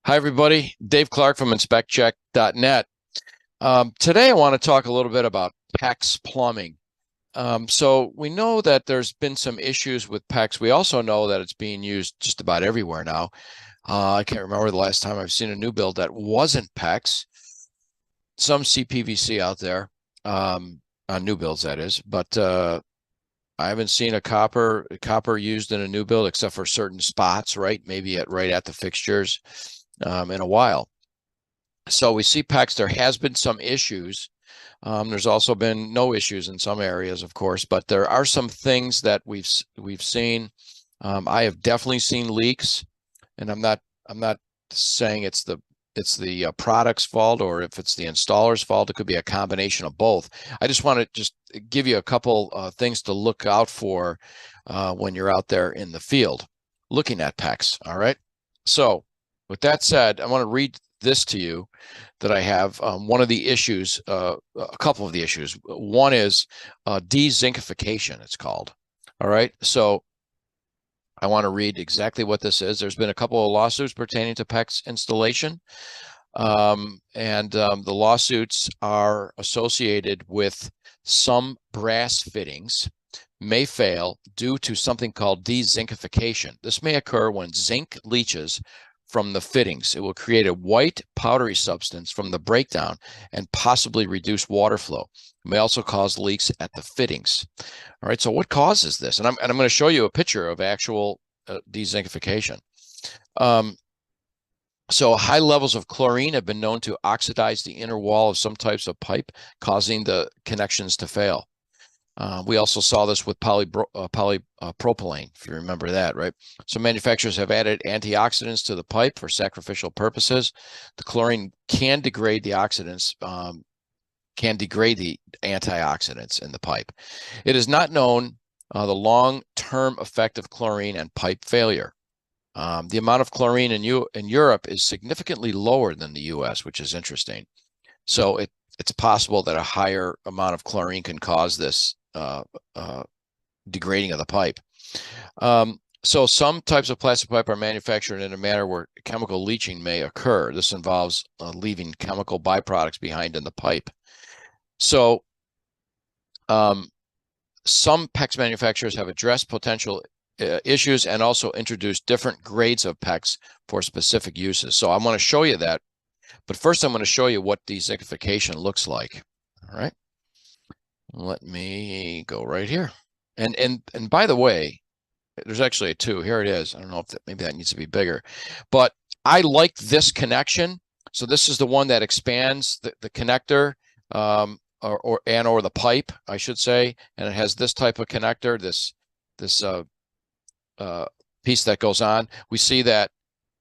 Hi, everybody. Dave Clark from InspectCheck.net. Today, I want to talk a little bit about PEX plumbing. So we know that there's been some issues with PEX. We also know that it's being used just about everywhere now. I can't remember the last time I've seen a new build that wasn't PEX. Some CPVC out there, on new builds, that is, but I haven't seen a copper used in a new build except for certain spots, right? Maybe right at the fixtures, in a while. So we see PEX. There has been some issues. There's also been no issues in some areas, of course, but there are some things that we've seen. I have definitely seen leaks, and I'm not saying it's the product's fault or if it's the installer's fault. It could be a combination of both. I just want to just give you a couple things to look out for when you're out there in the field looking at PEX. All right. So with that said, I want to read this to you that I have. One of the issues, a couple of the issues. One is de-zincification, it's called. All right. So I want to read exactly what this is. There's been a couple of lawsuits pertaining to PEX installation. The lawsuits are associated with some brass fittings may fail due to something called de-zincification. This may occur when zinc leaches from the fittings. It will create a white powdery substance from the breakdown and possibly reduce water flow. It may also cause leaks at the fittings. All right, so what causes this? And I'm going to show you a picture of actual de-zincification. So high levels of chlorine have been known to oxidize the inner wall of some types of pipe, causing the connections to fail. We also saw this with polypropylene, if you remember that, right? So manufacturers have added antioxidants to the pipe for sacrificial purposes. The chlorine can degrade the oxidants, can degrade the antioxidants in the pipe. It is not known the long-term effect of chlorine and pipe failure. The amount of chlorine in Europe is significantly lower than the U.S., which is interesting. So it's possible that a higher amount of chlorine can cause this degrading of the pipe. So some types of plastic pipe are manufactured in a manner where chemical leaching may occur. This involves leaving chemical byproducts behind in the pipe. So some PEX manufacturers have addressed potential issues and also introduced different grades of PEX for specific uses. So I want to show you that. But first, I'm going to show you what de-zincification looks like. All right. Let me go right here. And by the way, there's actually a two. Here it is. I don't know if maybe that needs to be bigger. But I like this connection. So this is the one that expands the connector, or the pipe, I should say. And it has this type of connector, this piece that goes on. We see that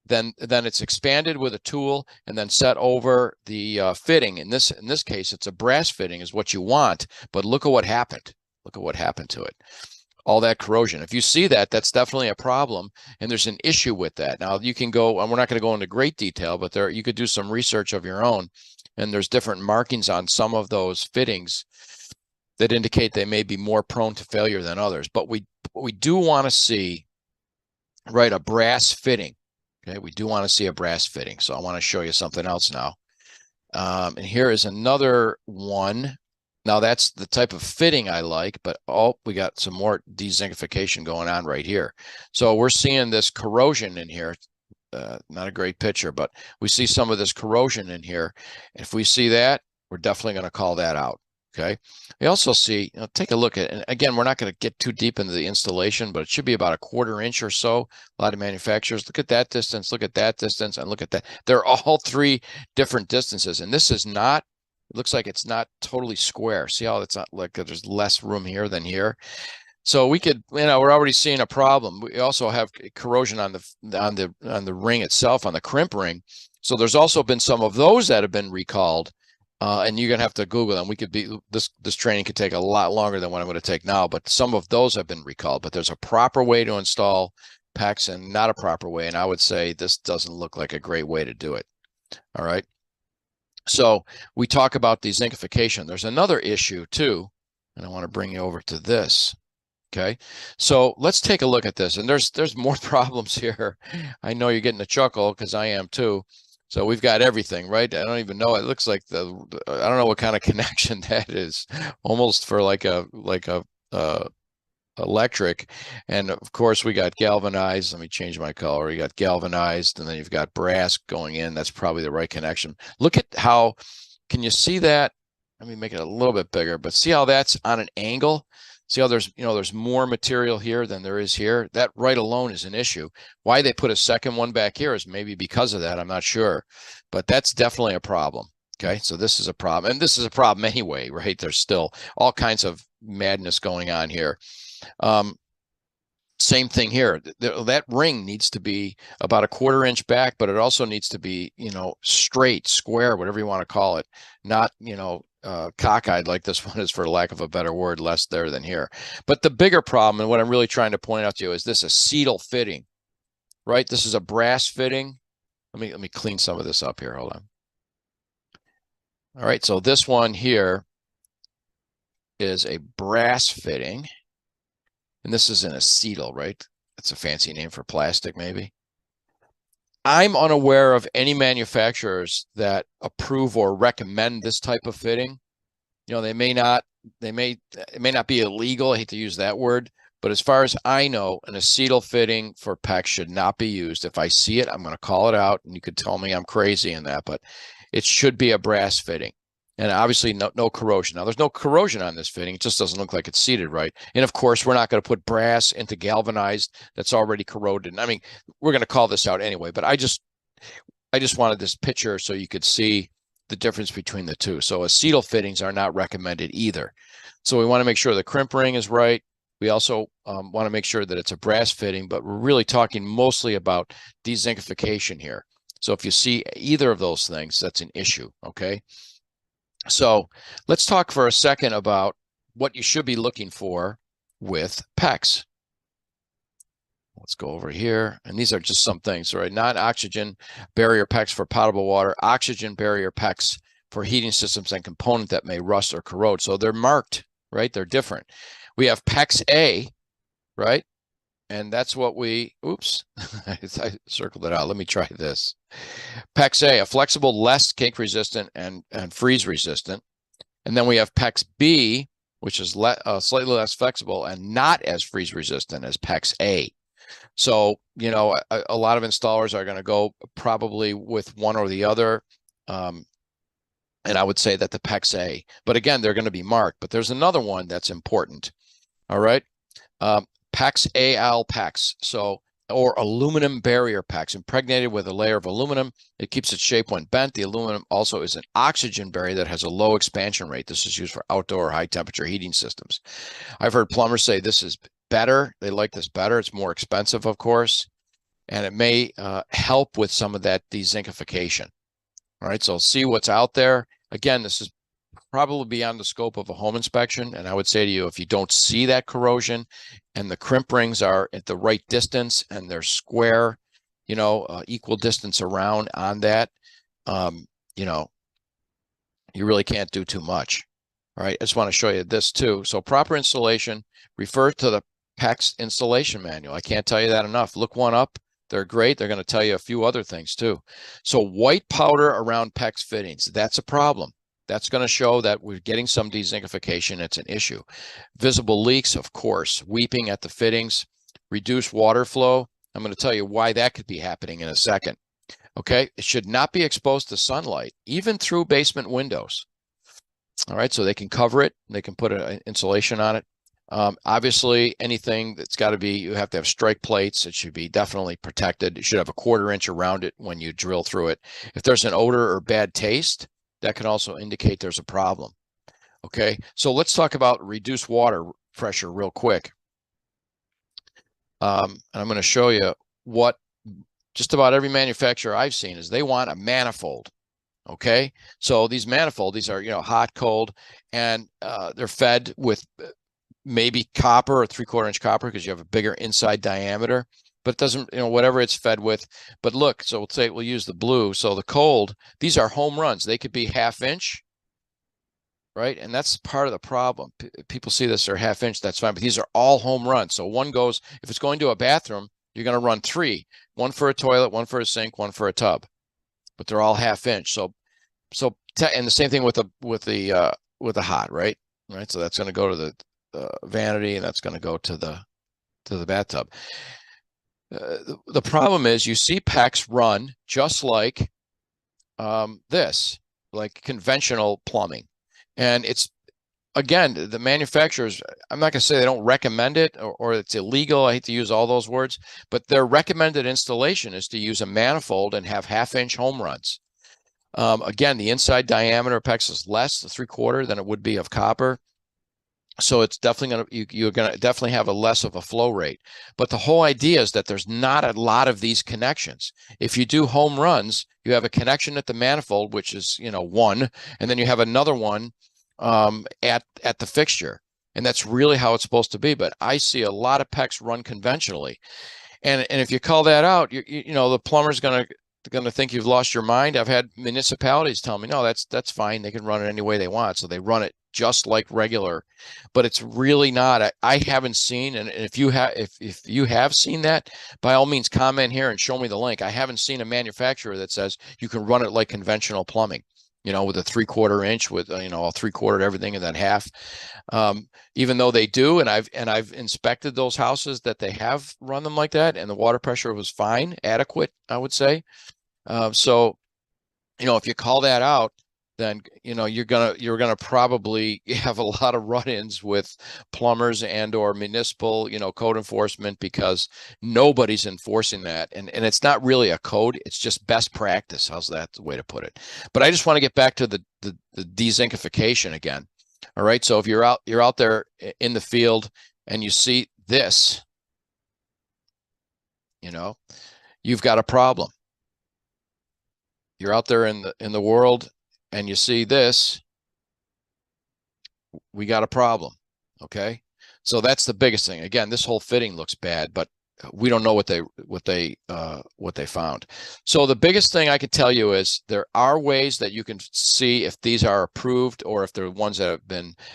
then it's expanded with a tool and then set over the fitting. In this case, it's a brass fitting is what you want, but look at what happened. Look at what happened to it. All that corrosion. If you see that, that's definitely a problem, and there's an issue with that. Now you can go, and we're not going to go into great detail, but you could do some research of your own, and there's different markings on some of those fittings that indicate they may be more prone to failure than others. But we do want to see, right, a brass fitting. Okay, we do want to see a brass fitting. So I want to show you something else now. And here is another one. Now that's the type of fitting I like, but we got some more de-zincification going on right here. So we're seeing this corrosion in here. Not a great picture, but we see some of this corrosion in here. If we see that, we're definitely going to call that out. Okay. We also see, take a look at, and again, we're not going to get too deep into the installation, but it should be about a 1/4 inch or so. A lot of manufacturers, look at that distance, look at that distance, and look at that. They're all three different distances. And this is not, it looks like it's not totally square. See how it's not like there's less room here than here. So we could, we're already seeing a problem. We also have corrosion on the ring itself, on the crimp ring. So there's also been some of those that have been recalled. And you're gonna have to Google them. We could be this training could take a lot longer than what I'm going to take now, but some of those have been recalled. But there's a proper way to install PEX and not a proper way, and I would say this doesn't look like a great way to do it. All right. So we talk about de-zincification. There's another issue too, and I want to bring you over to this. Okay, so let's take a look at this. And there's more problems here. I know you're getting a chuckle because I am too. So we've got everything, right? I don't even know. It looks like I don't know what kind of connection that is. Almost for like a electric. And of course we got galvanized. Let me change my color. You got galvanized, and then you've got brass going in. That's probably the right connection. Look at how, can you see that? Let me make it a little bit bigger, but see how that's on an angle? See how there's more material here than there is here? That right alone is an issue. Why they put a second one back here is maybe because of that. I'm not sure, but that's definitely a problem. Okay, so this is a problem, and this is a problem anyway, right? There's still all kinds of madness going on here. Same thing here. That ring needs to be about a 1/4 inch back, but it also needs to be, straight, square, whatever you want to call it, not, cockeyed like this one is, for lack of a better word, less there than here. But the bigger problem, and what I'm really trying to point out to you, is this acetal fitting, right? This is a brass fitting. Let me clean some of this up here. Hold on. All right, so this one here is a brass fitting, and this is an acetal, right? That's a fancy name for plastic, maybe. I'm unaware of any manufacturers that approve or recommend this type of fitting. It may not be illegal. I hate to use that word, but as far as I know, an acetal fitting for PEX should not be used. If I see it, I'm going to call it out, and you could tell me I'm crazy in that, but it should be a brass fitting. And obviously no corrosion. Now, there's no corrosion on this fitting. It just doesn't look like it's seated right. And of course, we're not going to put brass into galvanized that's already corroded. I mean, we're going to call this out anyway, but I just wanted this picture so you could see the difference between the two. So acetal fittings are not recommended either. So we want to make sure the crimp ring is right. We also want to make sure that it's a brass fitting, but we're really talking mostly about dezincification here. So if you see either of those things, that's an issue, okay? So let's talk for a second about what you should be looking for with PEX. Let's go over here. And these are just some things, right? Non-oxygen barrier PEX for potable water, oxygen barrier PEX for heating systems and component that may rust or corrode. So they're marked, right? They're different. We have PEX A, right? And that's what oops, I circled it out. Let me try this. PEX A, a flexible, less kink resistant and freeze resistant. And then we have PEX B, which is slightly less flexible and not as freeze resistant as PEX A. So, a lot of installers are going to go probably with one or the other. And I would say that the PEX A, but again, they're going to be marked. But there's another one that's important. All right. PEX AL PEX. So, or aluminum barrier PEX, impregnated with a layer of aluminum. It keeps its shape when bent. The aluminum also is an oxygen barrier that has a low expansion rate. This is used for outdoor high temperature heating systems. I've heard plumbers say this is better. They like this better. It's more expensive, of course, and it may help with some of that dezincification. All right, so see what's out there. Again, this is probably beyond the scope of a home inspection, and I would say to you, if you don't see that corrosion and the crimp rings are at the right distance and they're square, equal distance around on that, you really can't do too much. All right, I just want to show you this too. So proper installation, refer to the PEX installation manual. I can't tell you that enough. Look one up. They're great. They're going to tell you a few other things too. So white powder around PEX fittings, that's a problem. That's going to show that we're getting some dezincification. It's an issue. Visible leaks, of course. Weeping at the fittings, reduced water flow. I'm going to tell you why that could be happening in a second. Okay, it should not be exposed to sunlight, even through basement windows. All right, so they can cover it. They can put an insulation on it. Obviously, anything that's got to be, you have to have strike plates. It should be definitely protected. You should have a 1/4 inch around it when you drill through it. If there's an odor or bad taste, that can also indicate there's a problem. Okay, so let's talk about reduced water pressure real quick. And I'm going to show you what just about every manufacturer I've seen is they want a manifold. Okay, so these manifold, these are, hot, cold, and they're fed with maybe copper or 3/4 inch copper because you have a bigger inside diameter, but it doesn't, whatever it's fed with. But look, so we'll use the blue. So the cold, these are home runs. They could be 1/2 inch, right? And that's part of the problem. People see this, they're half inch, that's fine, but these are all home runs. So one goes, if it's going to a bathroom, you're going to run 3, one for a toilet, one for a sink, one for a tub, but they're all half inch. So and the same thing with the hot, right? Right. So that's going to go to the vanity, and that's going to go to the bathtub. The problem is you see PEX run just like this, like conventional plumbing. And it's, again, the manufacturers, I'm not going to say they don't recommend it or it's illegal. I hate to use all those words, but their recommended installation is to use a manifold and have half-inch home runs. Again, the inside diameter of PEX is less, the 3/4, than it would be of copper. So it's definitely going to, you're going to definitely have a less of a flow rate. But the whole idea is that there's not a lot of these connections. If you do home runs, you have a connection at the manifold, which is, 1, and then you have another one at the fixture. And that's really how it's supposed to be. But I see a lot of PEX run conventionally. And if you call that out, the plumber's going to think you've lost your mind. I've had municipalities tell me, no, that's fine. They can run it any way they want. So they run it just like regular, but it's really not. I haven't seen, and if you have seen that, by all means comment here and show me the link. I haven't seen a manufacturer that says you can run it like conventional plumbing, with a 3/4 inch, with a 3/4 everything and then half. Even though they do, and I've inspected those houses that they have run them like that, and the water pressure was fine, adequate, I would say. So, if you call that out, then you're gonna probably have a lot of run-ins with plumbers and or municipal code enforcement, because nobody's enforcing that, and it's not really a code, it's just best practice. How's that the way to put it? But I just want to get back to the dezinkification again. All right, so if you're out there in the field and you see this, you've got a problem. You're out there in the world and you see this, we got a problem. Okay. So that's the biggest thing. Again, this whole fitting looks bad, but we don't know what they found. So the biggest thing I could tell you is there are ways that you can see if these are approved or if they're ones that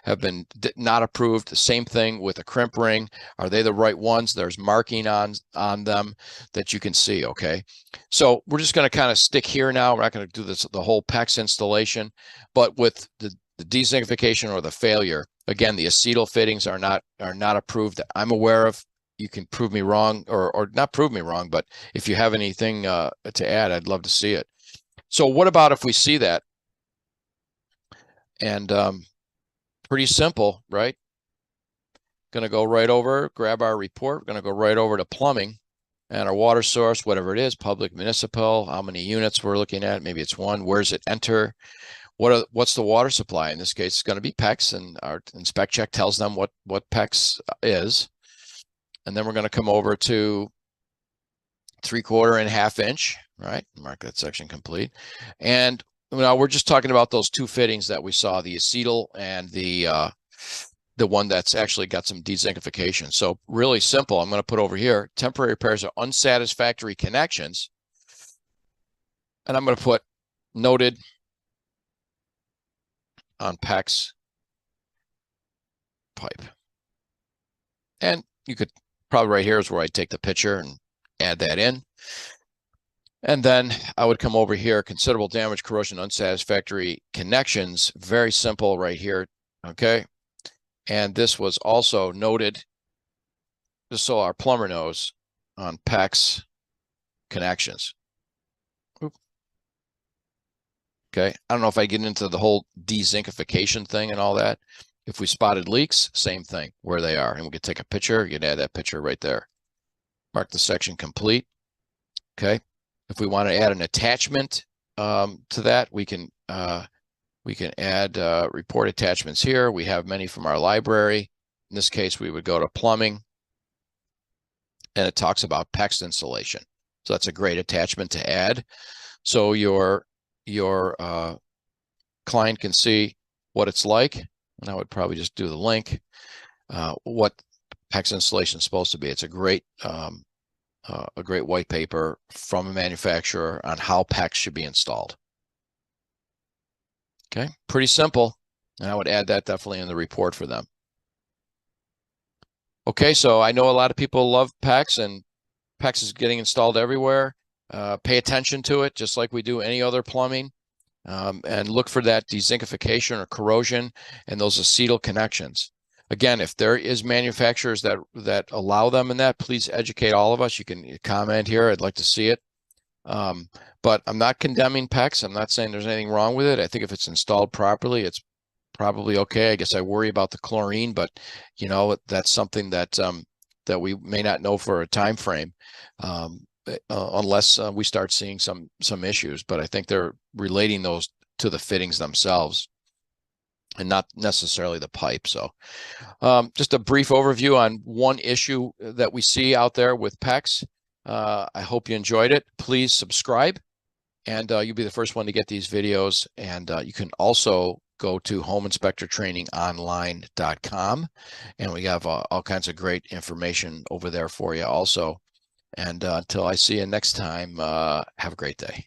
have been not approved. The same thing with a crimp ring. Are they the right ones? There's marking on them that you can see. Okay. So we're just going to kind of stick here now. We're not going to do the whole PEX installation, but with the dezinkification or the failure, again, the acetal fittings are not approved that I'm aware of. You can prove me wrong, or not prove me wrong, but if you have anything to add, I'd love to see it. So what about if we see that? And pretty simple, right? Going to go right over, grab our report. We're going to go right over to plumbing and our water source, whatever it is, public, municipal, how many units we're looking at. Maybe it's 1. Where's it enter? What's the water supply? In this case, it's going to be PEX, and our inspect check tells them what PEX is. And then we're going to come over to 3/4 and ½ inch, right? Mark that section complete. And we're just talking about those 2 fittings that we saw, the acetal and the one that's actually got some dezinkification. So really simple. I'm going to put over here, temporary repairs are unsatisfactory connections. And I'm going to put noted on PEX pipe. And you could probably right here is where I take the picture and add that in. And then I would come over here, considerable damage, corrosion, unsatisfactory connections. Very simple right here. Okay. And this was also noted, just so our plumber knows, on PEX connections. Oop. Okay. I don't know if I get into the whole dezinkification thing and all that. If we spotted leaks, same thing, where they are. And we could take a picture. You can add that picture right there. Mark the section complete. Okay. If we want to add an attachment to that, we can add report attachments here. We have many from our library. In this case, we would go to plumbing, and it talks about PEX installation. So that's a great attachment to add. So your client can see what it's like. And I would probably just do the link, what PEX installation is supposed to be. It's a great white paper from a manufacturer on how PEX should be installed. Okay, pretty simple. And I would add that definitely in the report for them. Okay, so I know a lot of people love PEX, and PEX is getting installed everywhere. Pay attention to it, just like we do any other plumbing, and look for that dezinkification or corrosion and those acetyl connections. Again, if there is manufacturers that allow them in that, please educate all of us. You can comment here. I'd like to see it. But I'm not condemning PEX. I'm not saying there's anything wrong with it. I think if it's installed properly, it's probably okay. I guess I worry about the chlorine, but you know, that's something that that we may not know for a time frame, unless we start seeing some issues. But I think they're relating those to the fittings themselves and not necessarily the pipe. So just a brief overview on one issue that we see out there with PEX. I hope you enjoyed it. Please subscribe, and you'll be the first one to get these videos. And you can also go to homeinspectortrainingonline.com, and we have all kinds of great information over there for you also. And until I see you next time, have a great day.